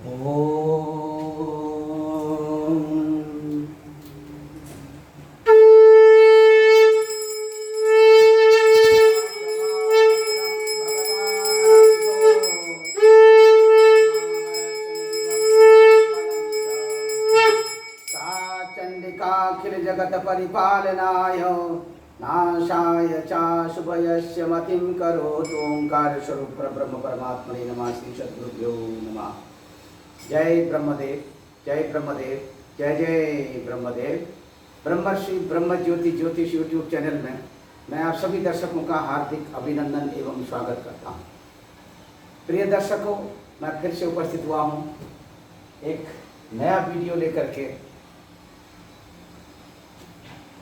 चंडिकाखिल जगत परिपालनाय नाशाय च शुभयस्य मतिं करोतु। ओंकार स्वरूप ब्रह्म परमात्मने नमः। श्री सद्गुरुभ्यो नमः। जय ब्रह्मदेव, जय ब्रह्मदेव, जय जय ब्रह्मदेव। ब्रह्मर्षि ब्रह्म ज्योति ज्योतिष यूट्यूब चैनल में मैं आप सभी दर्शकों का हार्दिक अभिनंदन एवं स्वागत करता हूँ। प्रिय दर्शकों, मैं फिर से उपस्थित हुआ हूँ एक नया वीडियो लेकर के।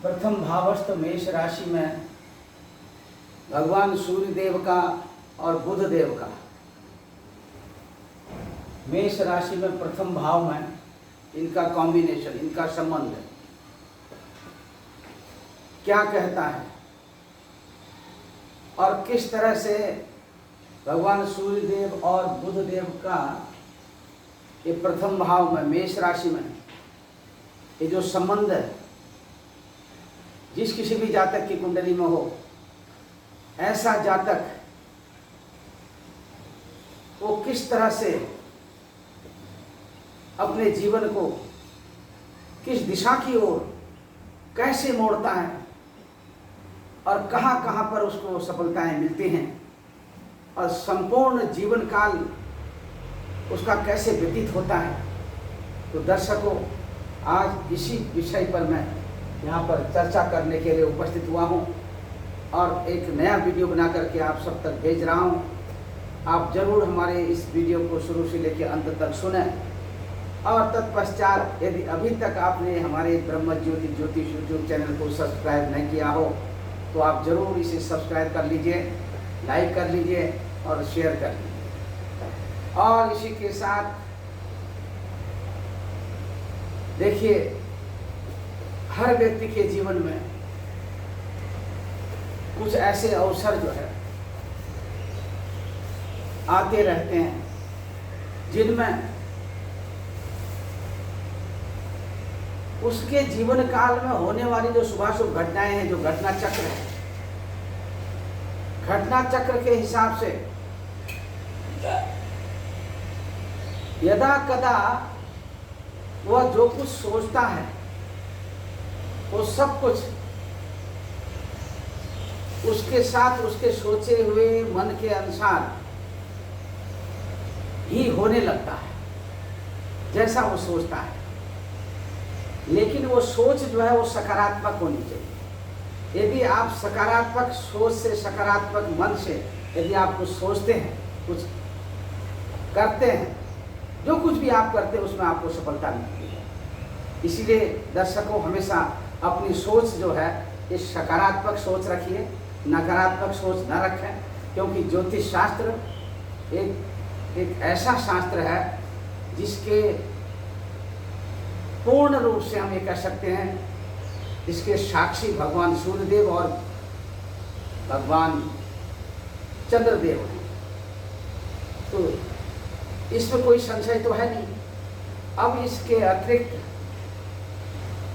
प्रथम भावस्थ मेष राशि में भगवान सूर्य देव का और बुध देव का मेष राशि में प्रथम भाव में इनका कॉम्बिनेशन, इनका संबंध क्या कहता है और किस तरह से भगवान सूर्य देव और बुध देव का ये प्रथम भाव में मेष राशि में ये जो संबंध है, जिस किसी भी जातक की कुंडली में हो, ऐसा जातक वो किस तरह से अपने जीवन को किस दिशा की ओर कैसे मोड़ता है और कहाँ कहाँ पर उसको सफलताएं मिलती हैं और संपूर्ण जीवन काल उसका कैसे व्यतीत होता है। तो दर्शकों, आज इसी विषय पर मैं यहाँ पर चर्चा करने के लिए उपस्थित हुआ हूँ और एक नया वीडियो बना करके आप सब तक भेज रहा हूँ। आप जरूर हमारे इस वीडियो को शुरू से लेकर अंत तक सुनें और तत्पश्चात यदि अभी तक आपने हमारे ब्रह्म ज्योति ज्योतिष यूट्यूब चैनल को सब्सक्राइब नहीं किया हो तो आप जरूर इसे सब्सक्राइब कर लीजिए, लाइक कर लीजिए और शेयर कर लीजिए। और इसी के साथ देखिए, हर व्यक्ति के जीवन में कुछ ऐसे अवसर जो है आते रहते हैं जिनमें उसके जीवन काल में होने वाली जो शुभाशुभ घटनाएं हैं, जो घटना चक्र है, घटना चक्र के हिसाब से यदा कदा वह जो कुछ सोचता है वो सब कुछ उसके साथ उसके सोचे हुए मन के अनुसार ही होने लगता है, जैसा वो सोचता है। लेकिन वो सोच जो है वो सकारात्मक होनी चाहिए। यदि आप सकारात्मक सोच से, सकारात्मक मन से यदि आप कुछ सोचते हैं, कुछ करते हैं, जो कुछ भी आप करते हैं उसमें आपको सफलता मिलती है। इसीलिए दर्शकों, हमेशा अपनी सोच जो है ये सकारात्मक सोच रखिए, नकारात्मक सोच न रखें, क्योंकि ज्योतिष शास्त्र एक ऐसा शास्त्र है जिसके पूर्ण रूप से हम ये कह सकते हैं, इसके साक्षी भगवान सूर्यदेव और भगवान चंद्रदेव हैं। तो इसमें कोई संशय तो है नहीं। अब इसके अतिरिक्त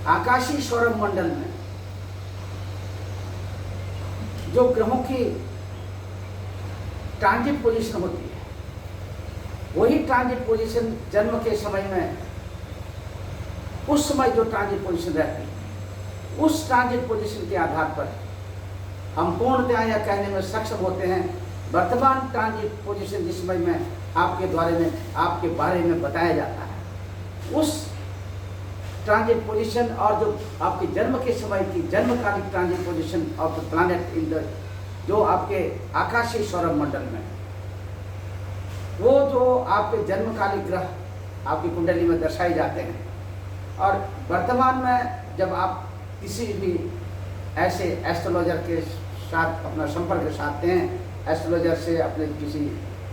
आकाशीय सौर मंडल में जो ग्रहों की ट्रांजिट पोजीशन होती है, वही ट्रांजिट पोजीशन जन्म के समय में, उस समय जो ट्रांजिट पोजीशन रहती है, उस ट्रांजिट पोजीशन के आधार पर हम पूर्णतया यह कहने में सक्षम होते हैं वर्तमान ट्रांजिट पोजीशन जिस समय में आपके बारे में बताया जाता है, उस ट्रांजिट पोजीशन और जो आपके जन्म के समय की जन्मकालिक transit position of the planet in the जो आपके आकाशीय सौर मंडल में, वो जो आपके जन्मकालिक ग्रह आपकी कुंडली में दर्शाए जाते हैं। और वर्तमान में जब आप किसी भी ऐसे एस्ट्रोलॉजर के साथ अपना संपर्क साधते हैं, एस्ट्रोलॉजर से अपने किसी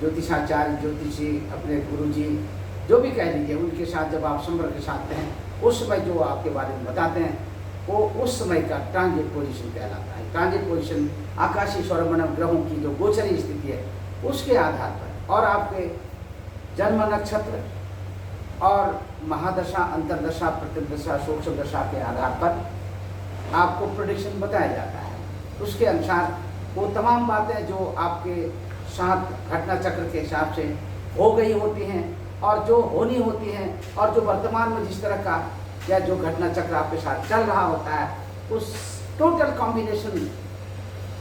ज्योतिषाचार्य, ज्योतिषी, अपने गुरुजी, जो भी कह लीजिए, उनके साथ जब आप संपर्क साधते हैं, उस समय जो आपके बारे में बताते हैं वो उस समय का ट्रांजिट पोजीशन कहलाता है। ट्रांजिट पोजीशन आकाशीय सौरमंडल ग्रहों की जो गोचरी स्थिति है उसके आधार पर और आपके जन्म नक्षत्र और महादशा, अंतरदशा, प्रतिदशा, सूक्ष्म दशा के आधार पर आपको प्रेडिक्शन बताया जाता है। उसके अनुसार वो तमाम बातें जो आपके साथ घटना चक्र के हिसाब से हो गई होती हैं और जो होनी होती हैं और जो वर्तमान में जिस तरह का या जो घटना चक्र आपके साथ चल रहा होता है, उस टोटल कॉम्बिनेशन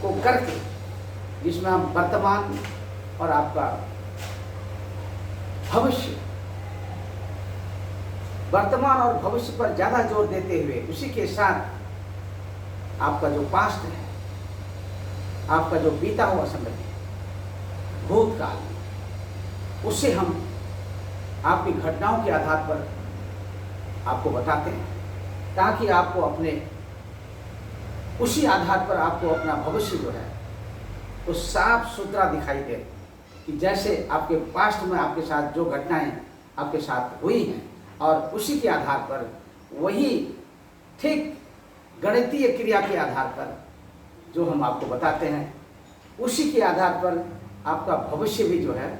को करके जिसमें हम वर्तमान और आपका भविष्य, वर्तमान और भविष्य पर ज़्यादा जोर देते हुए उसी के साथ आपका जो पास्ट है, आपका जो बीता हुआ समय है, भूतकाल, उससे हम आपकी घटनाओं के आधार पर आपको बताते हैं, ताकि आपको अपने उसी आधार पर आपको अपना भविष्य जो है वो साफ सुथरा दिखाई दे, कि जैसे आपके पास्ट में आपके साथ जो घटनाएं आपके साथ हुई हैं और उसी के आधार पर वही ठीक गणितीय क्रिया के आधार पर जो हम आपको बताते हैं, उसी के आधार पर आपका भविष्य भी जो है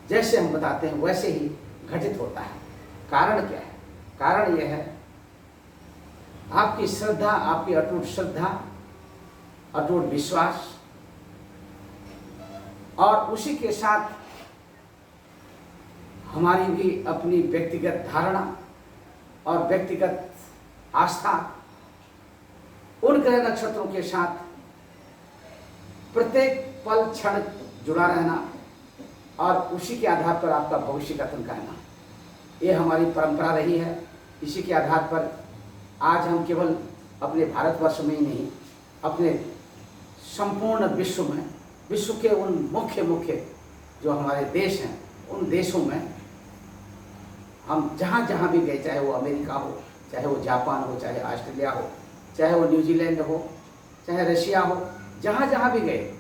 जैसे हम बताते हैं वैसे ही घटित होता है। कारण क्या है? कारण यह है आपकी श्रद्धा, आपकी अटूट श्रद्धा, अटूट विश्वास, और उसी के साथ हमारी भी अपनी व्यक्तिगत धारणा और व्यक्तिगत आस्था उन ग्रह नक्षत्रों के साथ प्रत्येक पल क्षण जुड़ा रहना और उसी के आधार पर आपका भविष्य कथन कहना, ये हमारी परंपरा रही है। इसी के आधार पर आज हम केवल अपने भारतवर्ष में ही नहीं, अपने संपूर्ण विश्व में, विश्व के उन मुख्य मुख्य जो हमारे देश हैं, उन देशों में हम जहाँ जहाँ भी गए, चाहे वो अमेरिका हो, चाहे वो जापान हो, चाहे ऑस्ट्रेलिया हो, चाहे वो न्यूजीलैंड हो, चाहे रशिया हो, जहाँ जहाँ भी गए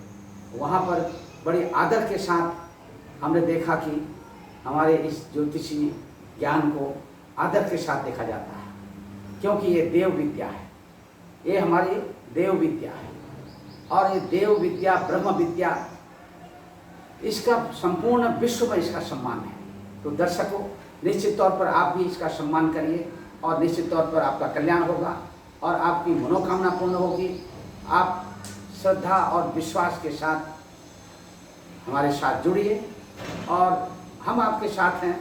वहाँ पर बड़े आदर के साथ हमने देखा कि हमारे इस ज्योतिषी ज्ञान को आदर के साथ देखा जाता है, क्योंकि ये देव विद्या है, ये हमारी देव विद्या है। और ये देव विद्या, ब्रह्म विद्या, इसका संपूर्ण विश्व में इसका सम्मान है। तो दर्शकों, निश्चित तौर पर आप भी इसका सम्मान करिए और निश्चित तौर पर आपका कल्याण होगा और आपकी मनोकामना पूर्ण होगी। आप श्रद्धा और विश्वास के साथ हमारे साथ जुड़िए और हम आपके साथ हैं,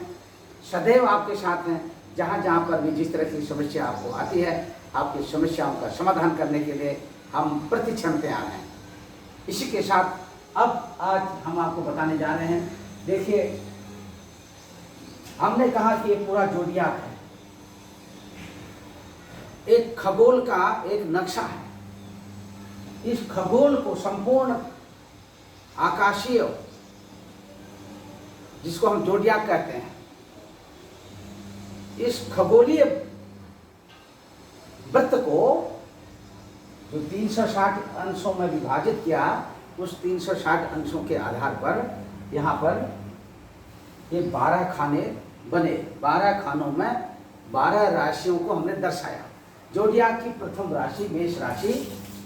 सदैव आपके साथ हैं। जहाँ जहाँ पर भी जिस तरह की समस्या आपको आती है, आपकी समस्याओं का समाधान करने के लिए हम प्रतिक्षण तैयार हैं। इसी के साथ अब आज हम आपको बताने जा रहे हैं, देखिए हमने कहा कि ये पूरा जोडियाक है, एक खगोल का एक नक्शा है। इस खगोल को संपूर्ण आकाशीय, जिसको हम जोडियाक कहते हैं, इस खगोलीय वृत्त को जो 360 अंशों में विभाजित किया, उस 360 अंशों के आधार पर यहाँ पर ये 12 खाने बने। 12 खानों में 12 राशियों को हमने दर्शाया। जोडियाक की प्रथम राशि मेष राशि,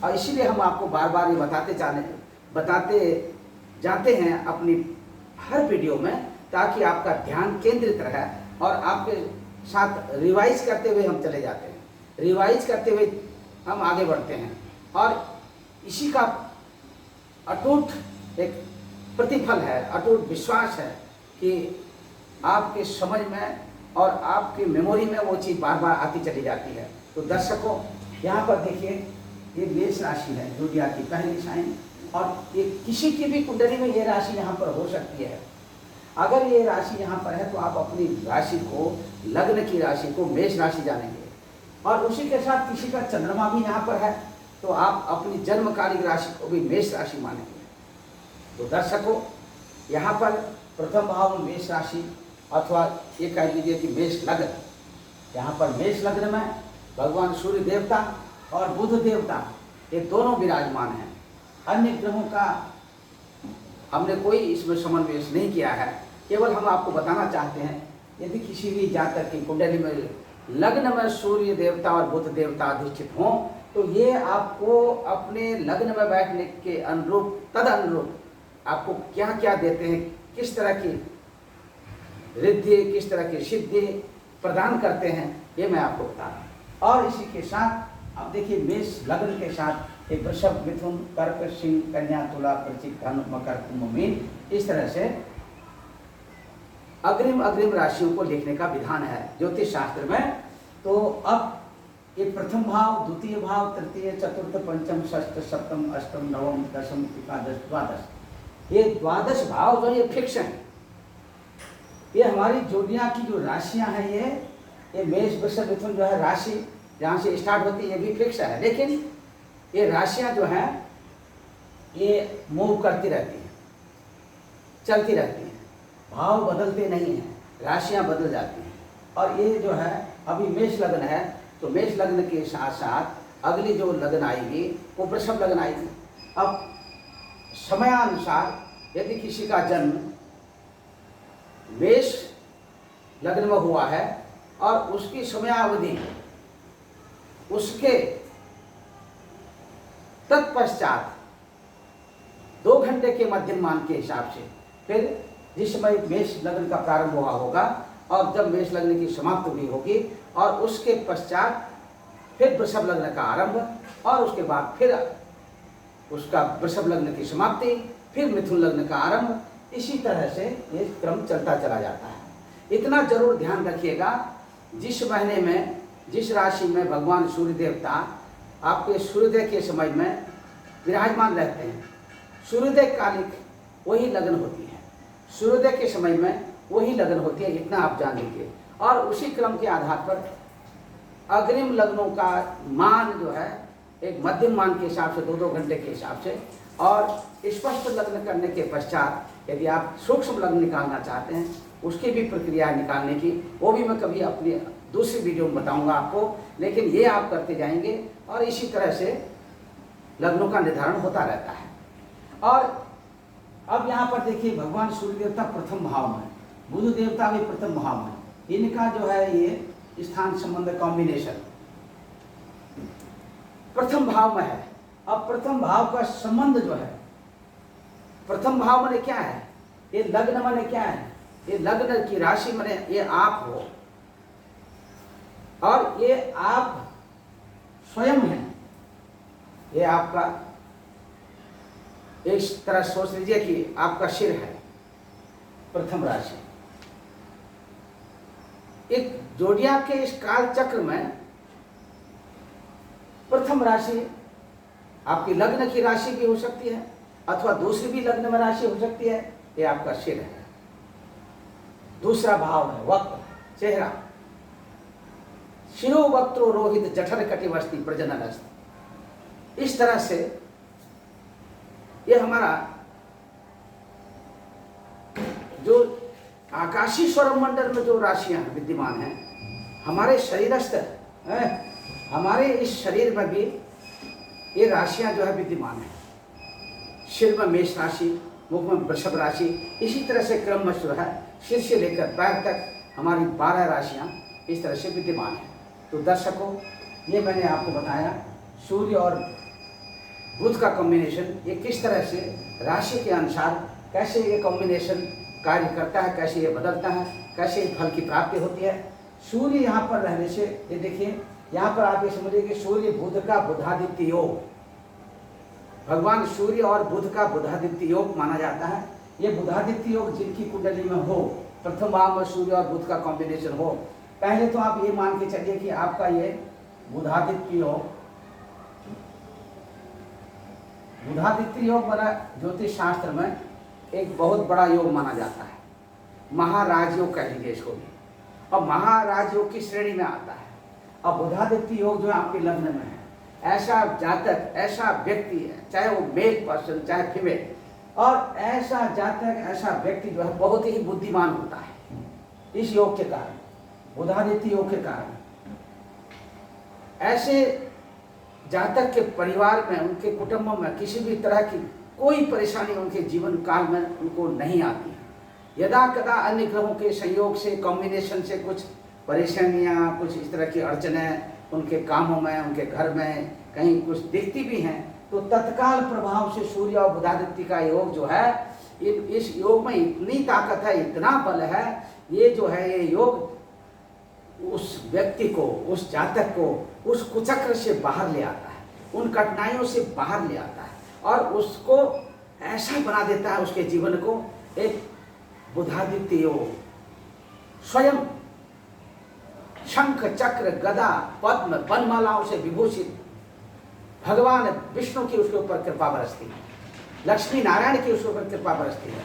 और इसीलिए हम आपको बार बार ये बताते जाते हैं अपनी हर वीडियो में, ताकि आपका ध्यान केंद्रित रहे और आपके साथ रिवाइज करते हुए हम चले जाते हैं, रिवाइज करते हुए हम आगे बढ़ते हैं। और इसी का अटूट एक प्रतिफल है, अटूट विश्वास है कि आपके समझ में और आपकी मेमोरी में वो चीज़ बार बार आती चली जाती है। तो दर्शकों, यहाँ पर देखिए, ये मेष राशि है, जोडियाक की पहली साइन, और ये किसी की भी कुंडली में ये राशि यहाँ पर हो सकती है। अगर ये राशि यहाँ पर है तो आप अपनी राशि को, लग्न की राशि को मेष राशि जानेंगे, और उसी के साथ किसी का चंद्रमा भी यहाँ पर है तो आप अपनी जन्मकालिक राशि को भी मेष राशि मानेंगे। तो दर्शकों, यहाँ पर प्रथम भाव में मेष राशि, अथवा ये कह लीजिए कि मेष लग्न, यहाँ पर मेष लग्न में भगवान सूर्य देवता और बुध देवता ये दोनों विराजमान हैं। अन्य ग्रहों का हमने कोई इसमें समन्वय नहीं किया है, केवल हम आपको बताना चाहते हैं, यदि किसी भी जातक की कुंडली में लग्न में सूर्य देवता और बुध देवता अधिष्ठित हों, तो ये आपको अपने लग्न में बैठने के अनुरूप, तद अनुरूप आपको क्या क्या देते हैं, किस तरह की रिद्धि, किस तरह की सिद्धि प्रदान करते हैं, ये मैं आपको बता रहा हूँ। और इसी के साथ अब देखिए मेष लग्न के साथ एक वृषभ, मिथुन, कर्क, सिंह, कन्या, तुला, वृश्चिक, धनु, मकर, कुंभ, मीन, इस तरह से अग्रिम राशियों को लिखने का विधान है ज्योतिष शास्त्र में। तो अब ये प्रथम भाव, द्वितीय भाव, तृतीय, चतुर्थ, पंचम, षष्ठ, सप्तम, अष्टम, नवम, दशम, एकादश, द्वादश, ये द्वादश भाव जो ये फिक्स हैं। ये हमारी जोड़ियां की जो राशियां हैं, ये मेष, वृषभ, मिथुन जो है राशि जहाँ से स्टार्ट होती है ये भी फिक्स है, लेकिन ये राशियां जो हैं ये मूव करती रहती हैं, चलती रहती हैं, भाव बदलते नहीं हैं, राशियां बदल जाती हैं। और ये जो है अभी मेष लग्न है, तो मेष लग्न के साथ साथ अगली जो लग्न आएगी वो वृषभ लग्न आएगी। अब समयानुसार यदि किसी का जन्म मेष लग्न में हुआ है और उसकी समयावधि उसके तत्पश्चात 2 घंटे के मध्यमान के हिसाब से फिर जिस समय मेष लग्न का प्रारंभ हुआ होगा और जब मेष लग्न की समाप्ति हुई होगी और उसके पश्चात फिर वृषभ लग्न का आरंभ और उसके बाद फिर उसका वृषभ लग्न की समाप्ति, फिर मिथुन लग्न का आरंभ, इसी तरह से ये क्रम चलता चला जाता है। इतना जरूर ध्यान रखिएगा, जिस महीने में जिस राशि में भगवान सूर्य देवता आपके सूर्योदय के समय में विराजमान रहते हैं, सूर्योदय कालिक वही लग्न होती है, सूर्योदय के समय में वही लग्न होती है, इतना आप जान लीजिए। और उसी क्रम के आधार पर अग्रिम लग्नों का मान जो है एक मध्यम मान के हिसाब से 2-2 घंटे के हिसाब से, और स्पष्ट लग्न करने के पश्चात यदि आप सूक्ष्म लग्न निकालना चाहते हैं उसकी भी प्रक्रिया निकालने की, वो भी मैं कभी अपनी दूसरी वीडियो में बताऊंगा आपको, लेकिन ये आप करते जाएंगे और इसी तरह से लग्नों का निर्धारण होता रहता है। और अब यहाँ पर देखिए भगवान सूर्य देवता प्रथम भाव में, बुध देवता भी प्रथम भाव में, इनका जो है ये स्थान संबंध कॉम्बिनेशन प्रथम भाव में है। अब प्रथम भाव का संबंध जो है, प्रथम भाव माने क्या है, ये लग्न माने क्या है, ये लग्न की राशि माने ये आप हो और ये आप स्वयं हैं, ये आपका एक तरह सोच लीजिए कि आपका सिर है प्रथम राशि। एक जोड़िया के इस काल चक्र में प्रथम राशि आपकी लग्न की राशि भी हो सकती है अथवा दूसरी भी लग्न में राशि हो सकती है, ये आपका सिर है। दूसरा भाव है वक्र, चेहरा, शिरो वक्त्रो रोहित जठर कटिवस्ती प्रजननस्त। इस तरह से ये हमारा जो आकाशीय स्वरमंडल में जो राशियां विद्यमान हैं, हमारे शरीरस्थ हमारे इस शरीर में भी ये राशियां जो है विद्यमान है। सिर में मेष राशि, मुख में वृषभ राशि, इसी तरह से क्रम में जो है सिर से लेकर पैर तक हमारी 12 राशियां इस तरह से विद्यमान है। तो दर्शकों, ये मैंने आपको बताया सूर्य और बुध का कॉम्बिनेशन, ये किस तरह से राशि के अनुसार कैसे ये कॉम्बिनेशन कार्य करता है, कैसे ये बदलता है, कैसे फल की प्राप्ति होती है। सूर्य यहाँ पर रहने से, ये देखिए यहाँ पर आप ये समझिए कि सूर्य बुध का बुधादित्य योग, भगवान सूर्य और बुध का बुधादित्य योग माना जाता है। ये बुधादित्य योग जिनकी कुंडली में हो, प्रथम भाव में सूर्य और बुध का कॉम्बिनेशन हो, पहले तो आप ये मान के चलिए कि आपका ये बुधादित्य योग, बुधादित्य योग बड़ा ज्योतिष शास्त्र में एक बहुत बड़ा योग माना जाता है, महाराज योग कह लीजिए इसको भी, और महाराज योग की श्रेणी में आता है। अब बुधादित्य योग जो आपके लग्न में है, ऐसा जातक, ऐसा व्यक्ति है, चाहे वो मेल पर्सन चाहे फीमेल, और ऐसा जातक, ऐसा व्यक्ति जो है बहुत ही बुद्धिमान होता है इस योग के कारण, बुधादित्य योग के कारण। ऐसे जातक के परिवार में, उनके कुटुंब में किसी भी तरह की कोई परेशानी उनके जीवन काल में उनको नहीं आती है। यदा कदा अन्य ग्रहों के संयोग से, कॉम्बिनेशन से कुछ परेशानियाँ, कुछ इस तरह की अड़चनें उनके कामों में, उनके घर में कहीं कुछ दिखती भी हैं, तो तत्काल प्रभाव से सूर्य और बुधादित्य का योग जो है, इस योग में इतनी ताकत है, इतना बल है ये जो है ये योग उस व्यक्ति को, उस जातक को उस कुचक्र से बाहर ले आता है, उन कठिनाइयों से बाहर ले आता है और उसको ऐसा बना देता है, उसके जीवन को एक बुधादित्य योग, स्वयं शंख चक्र गदा पद्म वनमालाओं से विभूषित भगवान विष्णु की उसके ऊपर कृपा बरसती है, लक्ष्मी नारायण की उसके ऊपर कृपा बरसती है।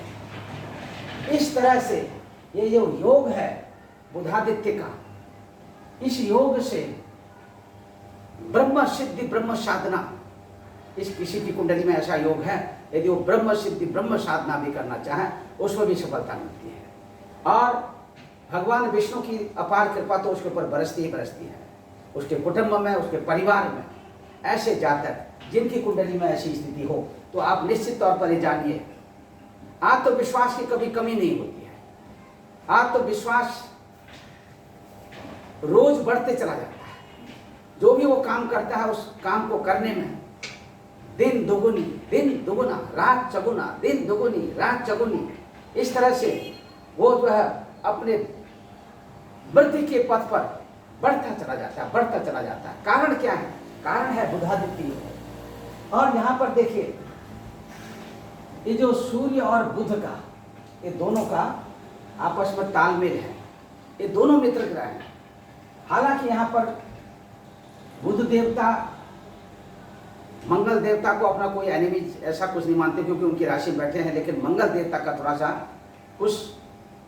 इस तरह से ये जो योग है बुधादित्य का, इस योग से ब्रह्म सिद्धि ब्रह्म साधना, इस किसी की कुंडली में ऐसा योग है, यदि वो ब्रह्म सिद्धि ब्रह्म साधना भी करना चाहे उसमें भी सफलता मिलती है। और भगवान विष्णु की अपार कृपा तो उसके ऊपर बरसती ही बरसती है, उसके कुटुंब में, उसके परिवार में। ऐसे जातक जिनकी कुंडली में ऐसी स्थिति हो तो आप निश्चित तौर पर ये जानिए, आत्मविश्वास की कभी कमी नहीं होती है। आत्मविश्वास रोज बढ़ते चला जाता है। जो भी वो काम करता है उस काम को करने में दिन दुगुना रात चगुना, दिन दुगुनी रात चगुनी, इस तरह से वो जो है अपने वृद्धि के पथ पर बढ़ता चला जाता है, बढ़ता चला जाता है। कारण क्या है? कारण है बुधादित्य योग। और यहाँ पर देखिए, ये जो सूर्य और बुध का, ये दोनों का आपस में तालमेल है, ये दोनों मित्र ग्रह हैं। हालांकि यहाँ पर बुध देवता मंगल देवता को अपना कोई एनिमी ऐसा कुछ नहीं मानते क्योंकि उनकी राशि में बैठे हैं, लेकिन मंगल देवता का थोड़ा सा उस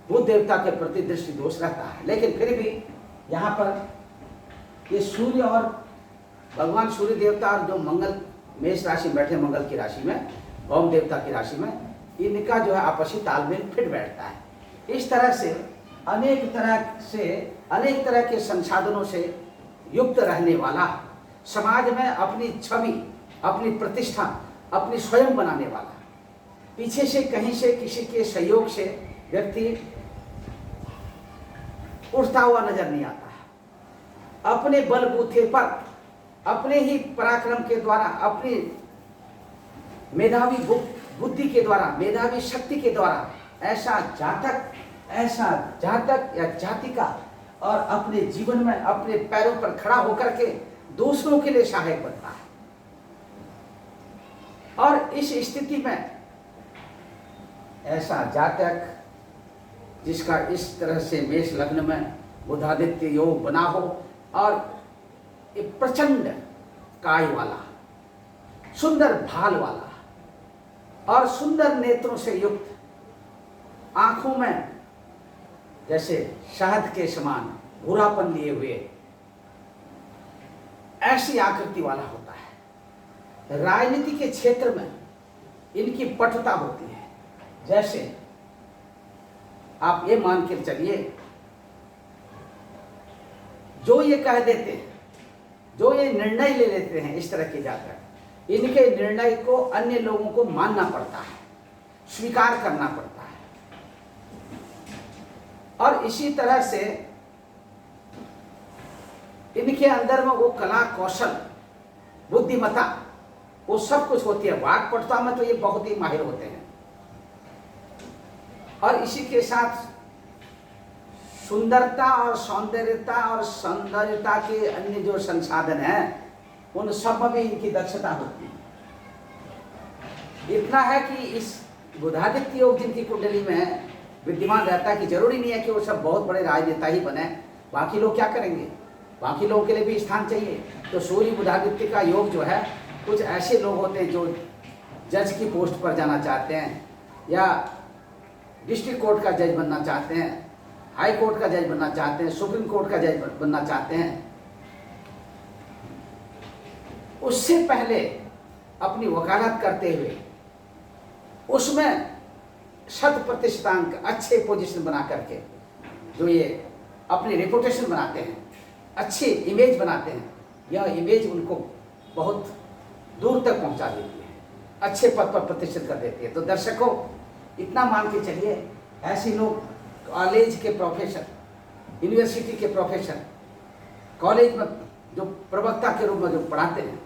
बुध देवता के प्रति दृष्टि दोष रहता है। लेकिन फिर भी यहाँ पर ये सूर्य और भगवान सूर्य देवता और जो मंगल मेष राशि में बैठे, मंगल की राशि में, भौम देवता की राशि में, इनका जो है आपसी तालमेल फिट बैठता है। इस तरह से अनेक तरह के संसाधनों से युक्त रहने वाला, समाज में अपनी छवि, अपनी प्रतिष्ठा, अपनी स्वयं बनाने वाला, पीछे से कहीं से किसी के सहयोग से व्यक्ति उठता हुआ नजर नहीं आता है। अपने बलबूते पर, अपने ही पराक्रम के द्वारा, अपनी मेधावी बुद्धि के द्वारा, मेधावी शक्ति के द्वारा ऐसा जातक या जातिका और अपने जीवन में अपने पैरों पर खड़ा होकर के दूसरों के लिए सहायक बनता है। और इस स्थिति में ऐसा जातक जिसका इस तरह से मेष लग्न में बुधादित्य योग बना हो और एक प्रचंड काय वाला, सुंदर भाल वाला और सुंदर नेत्रों से युक्त, आंखों में जैसे शहद के समान भूरापन लिए हुए ऐसी आकृति वाला होता है। राजनीति के क्षेत्र में इनकी पटुता होती है। जैसे आप ये मान के चलिए, जो ये कह देते हैं, जो ये निर्णय ले लेते हैं, इस तरह के जाकर इनके निर्णय को अन्य लोगों को मानना पड़ता है, स्वीकार करना पड़ता है। और इसी तरह से इनके अंदर में वो कला, कौशल, बुद्धिमत्ता, वो सब कुछ होती है। वाक्पटुता में तो ये बहुत ही माहिर होते हैं। और इसी के साथ सुंदरता और सौंदर्यता के अन्य जो संसाधन हैं, उन सब में भी इनकी दक्षता होती है। इतना है कि इस बुधादित्य योग जिनकी कुंडली में विद्यमान रहता है कि जरूरी नहीं है कि वो सब बहुत बड़े राजनेता ही बने। बाकी लोग क्या करेंगे? बाकी लोगों के लिए भी स्थान चाहिए। तो सूर्य बुधादित्य का योग जो है, कुछ ऐसे लोग होते हैं जो जज की पोस्ट पर जाना चाहते हैं, या डिस्ट्रिक्ट कोर्ट का जज बनना चाहते हैं, हाई कोर्ट का जज बनना चाहते हैं, सुप्रीम कोर्ट का जज बनना चाहते हैं। उससे पहले अपनी वकालत करते हुए उसमें 100% अच्छे पोजीशन बना करके जो ये अपनी रेपुटेशन बनाते हैं, अच्छी इमेज बनाते हैं, यह इमेज उनको बहुत दूर तक पहुंचा देती है, अच्छे पद पर प्रतिष्ठित कर देती है। तो दर्शकों, इतना मान के चलिए, ऐसे लोग कॉलेज के प्रोफेसर, यूनिवर्सिटी के प्रोफेसर, कॉलेज में जो प्रवक्ता के रूप में जो पढ़ाते हैं,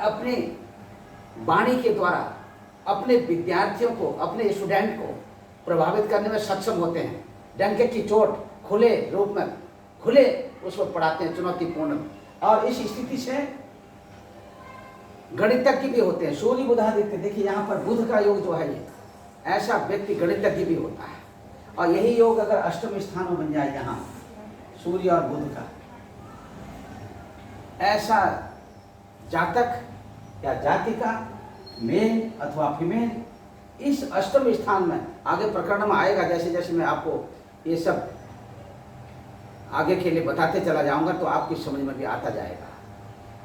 अपनी वाणी के द्वारा अपने विद्यार्थियों को, अपने स्टूडेंट को प्रभावित करने में सक्षम होते हैं। डंके की चोट खुले रूप में, खुले उसको पढ़ाते हैं, चुनौतीपूर्ण। और इस स्थिति से गणितज्ञ भी होते हैं। सूर्य बुधादित्य, देखिए यहाँ पर बुध का योग जो है, ये ऐसा व्यक्ति गणितज्ञ भी होता है। और यही योग अगर अष्टम स्थान में बन जाए, यहाँ सूर्य और बुध का, ऐसा जातक या जातिका मेल अथवा फीमेल इस अष्टम स्थान में, आगे प्रकरण में आएगा, जैसे जैसे मैं आपको ये सब आगे के लिए बताते चला जाऊंगा तो आपकी समझ में भी आता जाएगा।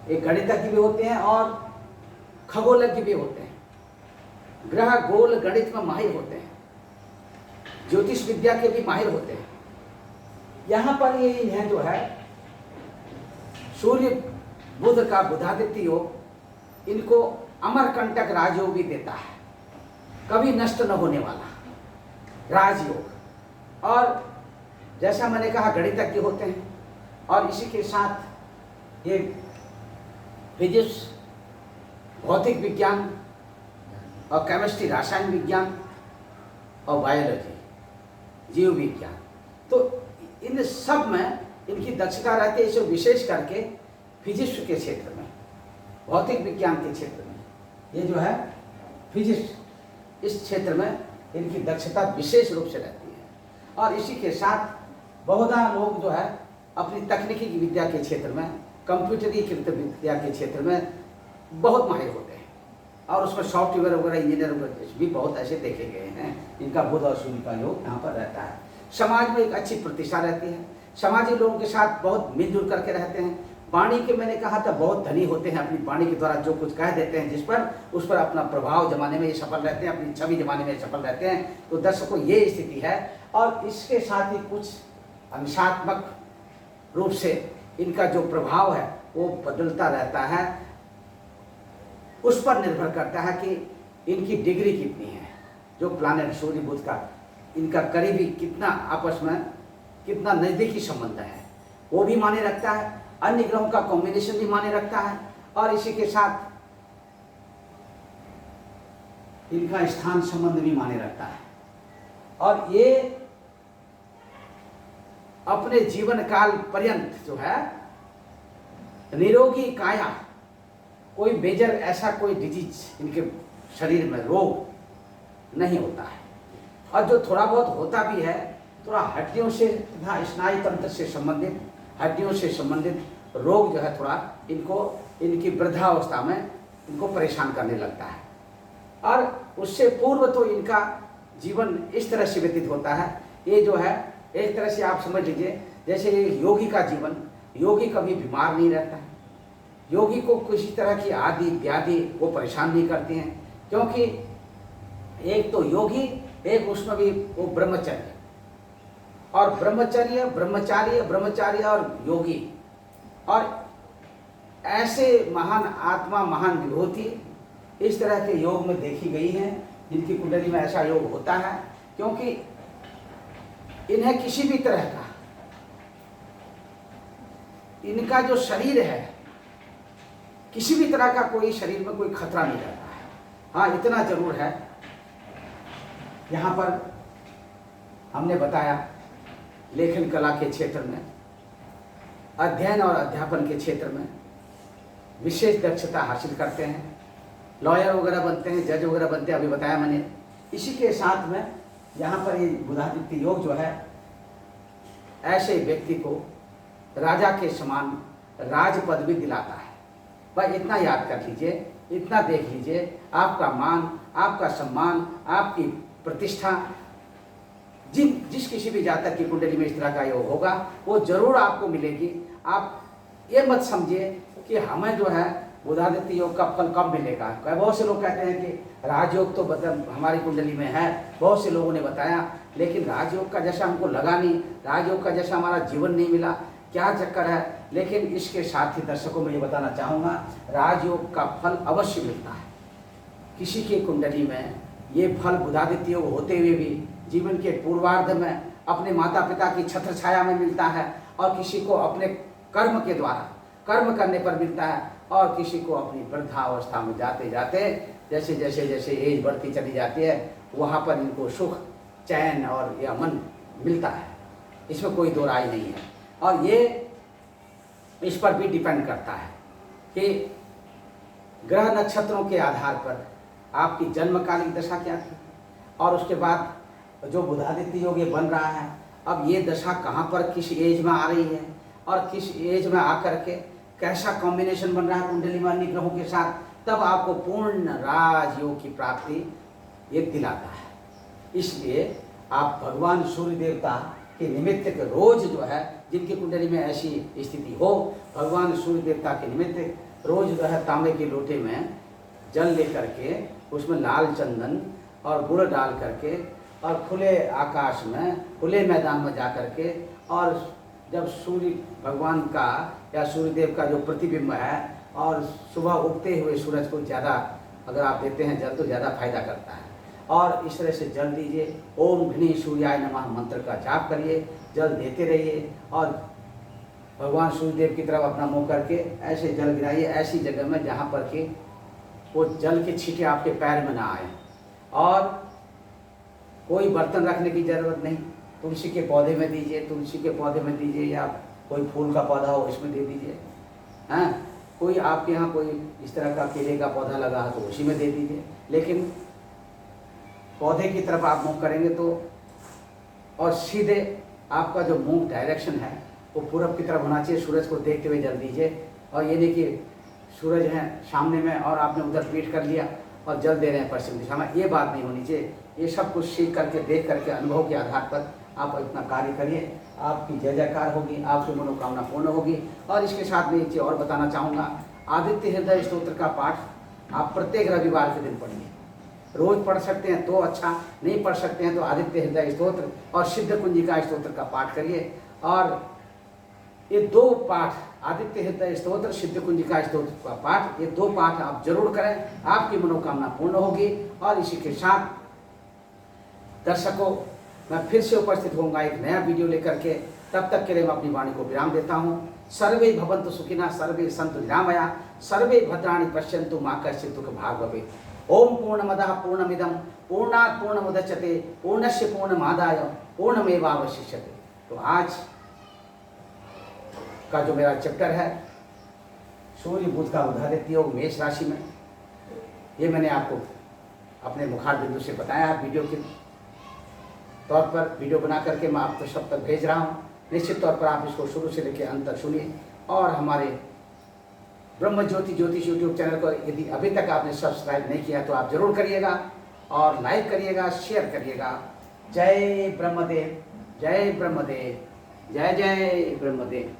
एक गणितज्ञ भी होते हैं और खगोलज्ञ भी होते हैं। ग्रह गोल गणित में माहिर होते हैं, ज्योतिष विद्या के भी माहिर होते हैं। यहाँ पर ये इन्हें जो है सूर्य बुध का बुधादित्य योग इनको अमरकंटक राजयोग भी देता है, कभी नष्ट न होने वाला राजयोग। और जैसा मैंने कहा गणितज्ञ होते हैं, और इसी के साथ ये फिजिक्स, भौतिक विज्ञान और केमिस्ट्री, रसायन विज्ञान और बायोलॉजी, जीव विज्ञान, तो इन सब में इनकी दक्षता रहती है। इसे विशेष करके फिजिक्स के क्षेत्र में, भौतिक विज्ञान के क्षेत्र में, ये जो है फिजिक्स, इस क्षेत्र में इनकी दक्षता विशेष रूप से रहती है। और इसी के साथ बहुधा लोग जो है अपनी तकनीकी विद्या के क्षेत्र में, कंप्यूटरीकृत विद्या के क्षेत्र में बहुत माहिर होते हैं। और उसमें सॉफ्टवेयर वगैरह, इंजीनियर वगैरह भी बहुत ऐसे देखे गए हैं। इनका बुध और सूर्य का योग यहाँ पर रहता है। समाज में एक अच्छी प्रतिष्ठा रहती है, समाजी लोगों के साथ बहुत मिलजुल करके रहते हैं। वाणी के, मैंने कहा था, बहुत धनी होते हैं। अपनी वाणी के द्वारा जो कुछ कह देते हैं जिस पर, उस पर अपना प्रभाव जमाने में ये सफल रहते हैं, अपनी छवि जमाने में सफल रहते हैं। तो दर्शकों ये स्थिति है। और इसके साथ ही कुछ अंशात्मक रूप से इनका जो प्रभाव है वो बदलता रहता है। उस पर निर्भर करता है कि इनकी डिग्री कितनी है। जो प्लैनेट सूर्य बुध का, इनका करीबी कितना, आपस में कितना नज़दीकी संबंध है, वो भी माने रखता है। अन्य ग्रहों का कॉम्बिनेशन भी माने रखता है। और इसी के साथ इनका स्थान संबंध भी माने रखता है। और ये अपने जीवन काल पर्यंत जो है निरोगी काया, कोई मेजर ऐसा कोई डिजीज इनके शरीर में, रोग नहीं होता है। और जो थोड़ा बहुत होता भी है, थोड़ा हड्डियों से तथा स्नायु तंत्र से संबंधित, हड्डियों से संबंधित रोग जो है थोड़ा इनको, इनकी वृद्धावस्था में इनको परेशान करने लगता है। और उससे पूर्व तो इनका जीवन इस तरह से व्यतीत होता है। ये जो है एक तरह से आप समझ लीजिए जैसे योगी का जीवन, योगी कभी बीमार नहीं रहता है। योगी को किसी तरह की आदि व्याधि वो परेशान नहीं करती हैं, क्योंकि एक तो योगी, एक उसमें भी वो ब्रह्मचर्य, और ब्रह्मचर्य, ब्रह्मचार्य, ब्रह्मचार्य और योगी, और ऐसे महान आत्मा, महान विभूति इस तरह के योग में देखी गई हैं, जिनकी कुंडली में ऐसा योग होता है। क्योंकि इन्हें किसी भी तरह का, इनका जो शरीर है, किसी भी तरह का कोई शरीर में कोई खतरा नहीं रहता है। हाँ, इतना जरूर है, यहाँ पर हमने बताया लेखन कला के क्षेत्र में, अध्ययन और अध्यापन के क्षेत्र में विशेष दक्षता हासिल करते हैं। लॉयर वगैरह बनते हैं, जज वगैरह बनते हैं, अभी बताया मैंने। इसी के साथ में यहाँ पर ये बुधादित्य योग जो है ऐसे व्यक्ति को राजा के समान राज पद भी दिलाता है। भाई इतना याद कर लीजिए, इतना देख लीजिए, आपका मान, आपका सम्मान, आपकी प्रतिष्ठा, जिस किसी भी जातक की कुंडली में इस तरह का योग होगा वो जरूर आपको मिलेगी। आप ये मत समझिए कि हमें जो है बुधादित्य योग का फल कब मिलेगा। बहुत से लोग कहते हैं कि राजयोग तो हमारी कुंडली में है, बहुत से लोगों ने बताया, लेकिन राजयोग का जैसा हमको लगा नहीं, राजयोग का जैसा हमारा जीवन नहीं मिला, क्या चक्कर है। लेकिन इसके साथ ही दर्शकों में ये बताना चाहूँगा, राजयोग का फल अवश्य मिलता है। किसी की कुंडली में ये फल बुधादित्य योग होते हुए भी जीवन के पूर्वार्ध में अपने माता पिता की छत्र छाया में मिलता है, और किसी को अपने कर्म के द्वारा, कर्म करने पर मिलता है, और किसी को अपनी वृद्धावस्था में जाते जाते जैसे जैसे जैसे एज बढ़ती चली जाती है, वहाँ पर इनको सुख चैन और ये अमन मिलता है, इसमें कोई दो राय नहीं है। और ये इस पर भी डिपेंड करता है कि ग्रह नक्षत्रों के आधार पर आपकी जन्मकालिक दशा क्या थी, और उसके बाद जो बुधादित्य योग ये बन रहा है, अब ये दशा कहाँ पर किस एज में आ रही है और किस एज में आकर के कैसा कॉम्बिनेशन बन रहा है कुंडली में अन्य ग्रहों के साथ, तब आपको पूर्ण राजयोग की प्राप्ति ये दिलाता है। इसलिए आप भगवान सूर्य देवता के निमित्त के रोज जो है, जिनकी कुंडली में ऐसी स्थिति हो, भगवान सूर्य देवता के निमित्त रोज जो है तांबे के लोटे में जल लेकर के उसमें लाल चंदन और गुड़ डाल करके और खुले आकाश में खुले मैदान में जा कर के, और जब सूर्य भगवान का या सूर्यदेव का जो प्रतिबिंब है और सुबह उगते हुए सूरज को ज़्यादा अगर आप देते हैं जल तो ज़्यादा फायदा करता है। और इस तरह से जल दीजिए, ओम घृणी सूर्याय नमः मंत्र का जाप करिए, जल देते रहिए और भगवान सूर्यदेव की तरफ अपना मुँह करके ऐसे जल गिराइए ऐसी जगह में जहाँ पर कि वो जल के छींटे आपके पैर में ना आए। और कोई बर्तन रखने की ज़रूरत नहीं, तुलसी के पौधे में दीजिए, तुलसी के पौधे में दीजिए, या कोई फूल का पौधा हो इसमें दे दीजिए। हाँ, कोई आपके यहाँ कोई इस तरह का केले का पौधा लगा है तो उसी में दे दीजिए। लेकिन पौधे की तरफ आप मुँह करेंगे तो, और सीधे आपका जो मुंह डायरेक्शन है वो पूरब की तरफ होना चाहिए, सूरज को देखते हुए जल दीजिए। और ये नहीं कि सूरज है सामने में और आपने उधर पीठ कर लिया और जल दे रहे हैं पश्चिम दिशा में, ये बात नहीं होनी चाहिए। ये सब कुछ सीख करके देख करके अनुभव के आधार पर आप इतना कार्य करिए, आपकी जय जयकार होगी, आपकी मनोकामना पूर्ण होगी। और इसके साथ में एक चीज़ और बताना चाहूँगा, आदित्य हृदय स्तोत्र का पाठ आप प्रत्येक रविवार के दिन पढ़िए। रोज पढ़ सकते हैं तो अच्छा, नहीं पढ़ सकते हैं तो आदित्य हृदय स्तोत्र और सिद्ध कुंजिका स्तोत्र का पाठ करिए। और ये दो पाठ, आदित्य हृदय स्तोत्र, सिद्ध कुंजिका स्तोत्र का पाठ, ये दो पाठ आप जरूर करें, आपकी मनोकामना पूर्ण होगी। और इसी के साथ दर्शकों, मैं फिर से उपस्थित होऊंगा एक नया वीडियो लेकर के। तब तक के लिए मैं अपनी वाणी को विराम देता हूँ। सर्वे भवन्तु सुखिनः, सर्वे सन्तु निरामया, सर्वे भद्राणि पश्यन्तु मा कश्चित् दुःख भाग् भवेत्। ओम पूर्णमदः पूर्णमिदं पूर्णात् पूर्णमुदच्यते पूर्णस्य पूर्णमादाय पूर्णमेवावशिष्यते। तो आज का जो मेरा चैप्टर है सूर्य बुध का बुधादित्य योग मेष राशि में, ये मैंने आपको अपने मुखार बिंदु से बताया वीडियो के तौर पर। वीडियो बना करके मैं आप सब तक भेज रहा हूँ। निश्चित तौर पर आप इसको शुरू से लेकर अंत तक सुनिए। और हमारे ब्रह्म ज्योति ज्योतिष यूट्यूब चैनल को यदि अभी तक आपने सब्सक्राइब नहीं किया तो आप जरूर करिएगा और लाइक करिएगा, शेयर करिएगा। जय ब्रह्मदेव, जय ब्रह्मदेव, जय जय ब्रह्मदेव।